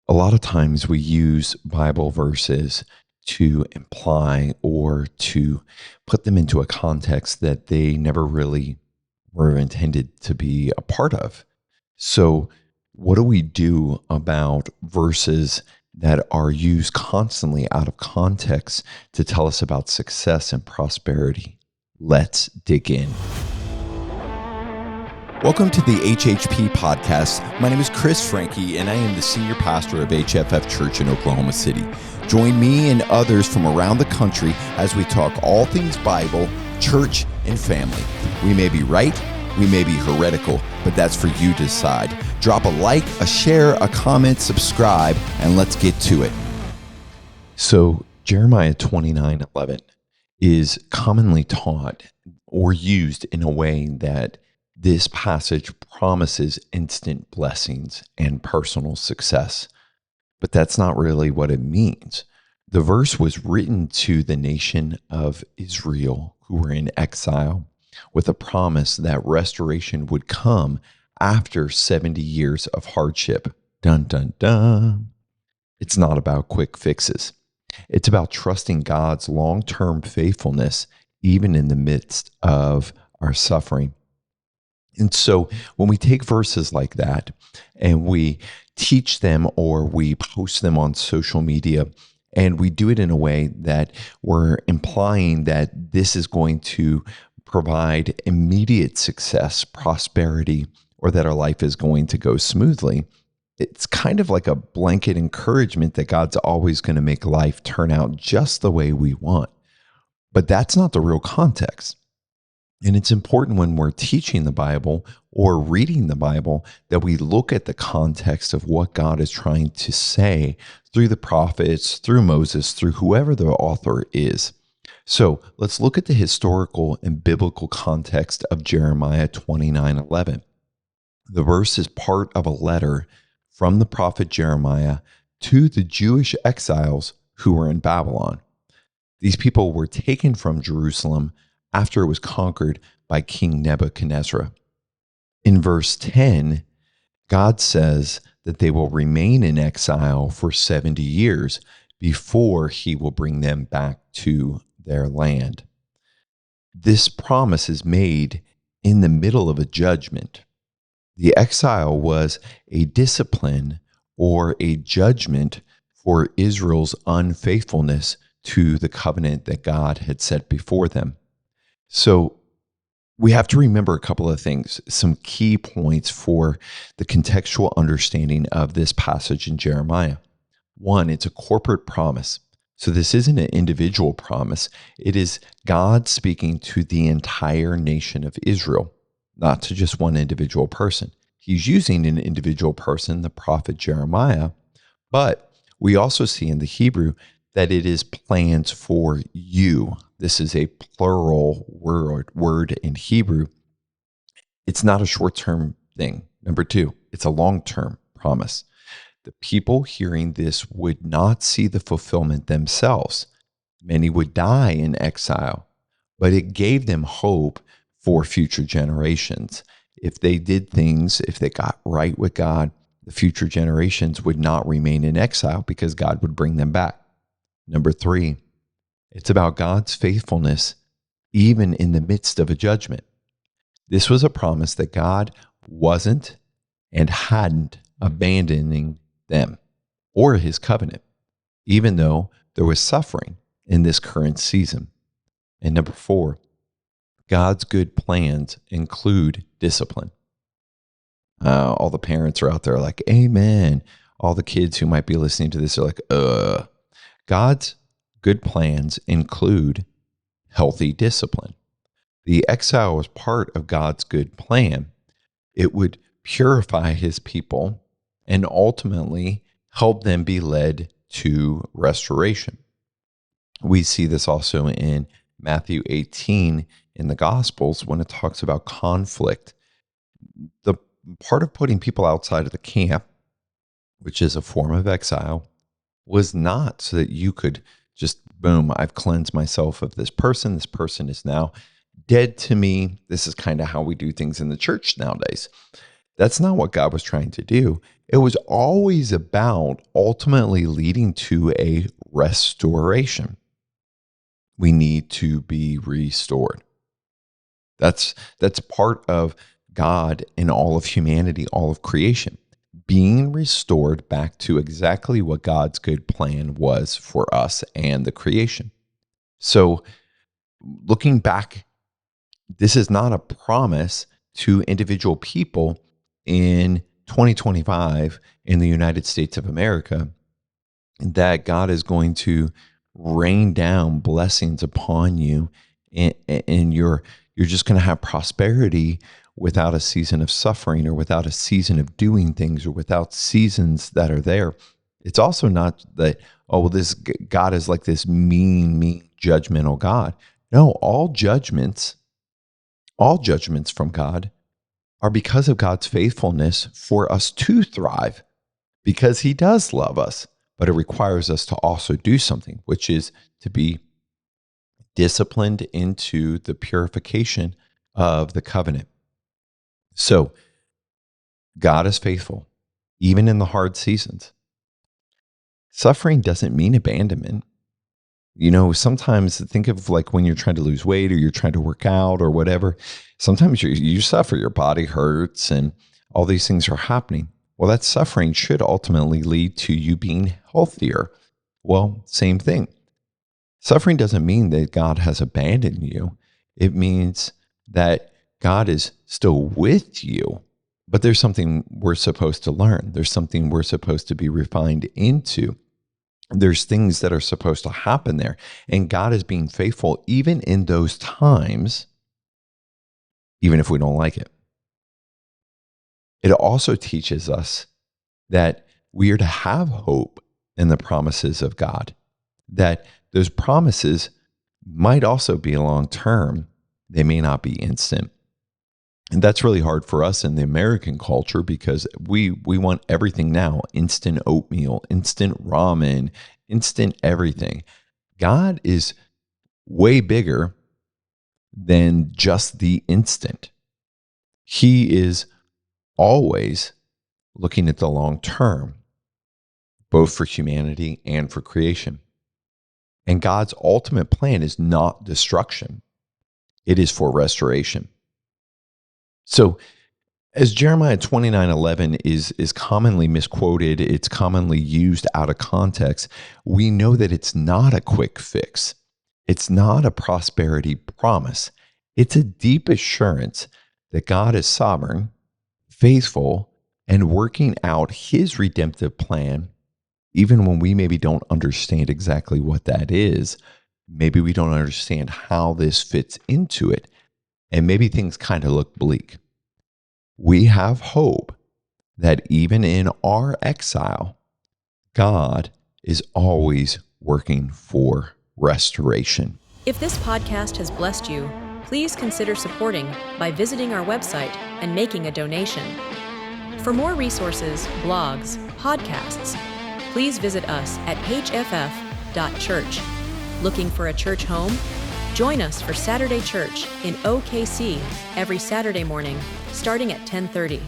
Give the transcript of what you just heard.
A lot of times we use Bible verses to imply or to put them into a context that they never really were intended to be a part of. So, what do we do about verses that are used constantly out of context to tell us about success and prosperity? Let's dig in. Welcome to the HHP podcast. My name is Chris Frankie, and I am the senior pastor of HFF.church in Oklahoma City. Join me and others from around the country as we talk all things Bible, church, and family. We may be right, we may be heretical, but that's for you to decide. Drop a like, a share, a comment, subscribe, and let's get to it. So, Jeremiah 29:11 is commonly taught or used in a way that this passage promises instant blessings and personal success, but that's not really what it means. The verse was written to the nation of Israel who were in exile with a promise that restoration would come after 70 years of hardship. Dun, dun, dun. It's not about quick fixes. It's about trusting God's long-term faithfulness, even in the midst of our suffering. And so when we take verses like that and we teach them or we post them on social media, and we do it in a way that we're implying that this is going to provide immediate success, prosperity, or that our life is going to go smoothly, it's kind of like a blanket encouragement that God's always going to make life turn out just the way we want. But that's not the real context. And it's important when we're teaching the Bible or reading the Bible that we look at the context of what God is trying to say through the prophets, through Moses, through whoever the author is. So let's look at the historical and biblical context of Jeremiah 29:11. The verse is part of a letter from the prophet Jeremiah to the Jewish exiles who were in Babylon. These people were taken from Jerusalem after it was conquered by King Nebuchadnezzar. In verse 10, God says that they will remain in exile for 70 years before he will bring them back to their land. This promise is made in the middle of a judgment. The exile was a discipline or a judgment for Israel's unfaithfulness to the covenant that God had set before them. So we have to remember a couple of things, some key points for the contextual understanding of this passage in Jeremiah. One, it's a corporate promise. So this isn't an individual promise. It is God speaking to the entire nation of Israel, not to just one individual person. He's using an individual person, the prophet Jeremiah, but we also see in the Hebrew that it is plans for you. This is a plural word in Hebrew. It's not a short-term thing. Number two, it's a long-term promise. The people hearing this would not see the fulfillment themselves. Many would die in exile, but it gave them hope for future generations. If they did things, if they got right with God, the future generations would not remain in exile because God would bring them back. Number three, it's about God's faithfulness even in the midst of a judgment. This was a promise that God wasn't and hadn't abandoning them or his covenant, even though there was suffering in this current season. And number four, God's good plans include discipline. All the parents are out there like, amen. All the kids who might be listening to this are like, God's good plans include healthy discipline. The exile was part of God's good plan. It would purify his people and ultimately help them be led to restoration. We see this also in Matthew 18 in the Gospels when it talks about conflict. The part of putting people outside of the camp, which is a form of exile, was not so that you could just, boom, I've cleansed myself of this person. This person is now dead to me. This is kind of how we do things in the church nowadays. That's not what God was trying to do. it was always about ultimately leading to a restoration. We need to be restored. That's part of God and all of humanity, all of creation, being restored back to exactly what God's good plan was for us and the creation. So looking back, this is not a promise to individual people in 2025 in the United States of America that God is going to rain down blessings upon you, and you're just going to have prosperity without a season of suffering or without a season of doing things or without seasons that are there. It's also not that, oh, well, this God is like this mean, judgmental God. No, all judgments from God are because of God's faithfulness for us to thrive, because he does love us, but it requires us to also do something, which is to be disciplined into the purification of the covenant. So God is faithful, even in the hard seasons. Suffering doesn't mean abandonment. Sometimes think of like when you're trying to lose weight or you're trying to work out or whatever, sometimes you suffer, your body hurts and all these things are happening. Well, that suffering should ultimately lead to you being healthier. Well, same thing. Suffering doesn't mean that God has abandoned you. It means that God is still with you, but there's something we're supposed to learn. There's something we're supposed to be refined into. There's things that are supposed to happen there. And God is being faithful even in those times, even if we don't like it. It also teaches us that we are to have hope in the promises of God, that those promises might also be long-term. They may not be instant. And that's really hard for us in the American culture because we want everything now, instant oatmeal, instant ramen, instant everything. God is way bigger than just the instant. He is always looking at the long term, both for humanity and for creation. And God's ultimate plan is not destruction. It is for restoration. So as Jeremiah 29:11 is commonly misquoted, it's commonly used out of context, we know that it's not a quick fix. It's not a prosperity promise. It's a deep assurance that God is sovereign, faithful, and working out his redemptive plan, even when we maybe don't understand exactly what that is. Maybe we don't understand how this fits into it, and maybe things kind of look bleak. We have hope that even in our exile, God is always working for restoration. If this podcast has blessed you, please consider supporting by visiting our website and making a donation. For more resources, blogs, podcasts, please visit us at HFF.church. Looking for a church home? Join us for Saturday Church in OKC every Saturday morning, starting at 10:30.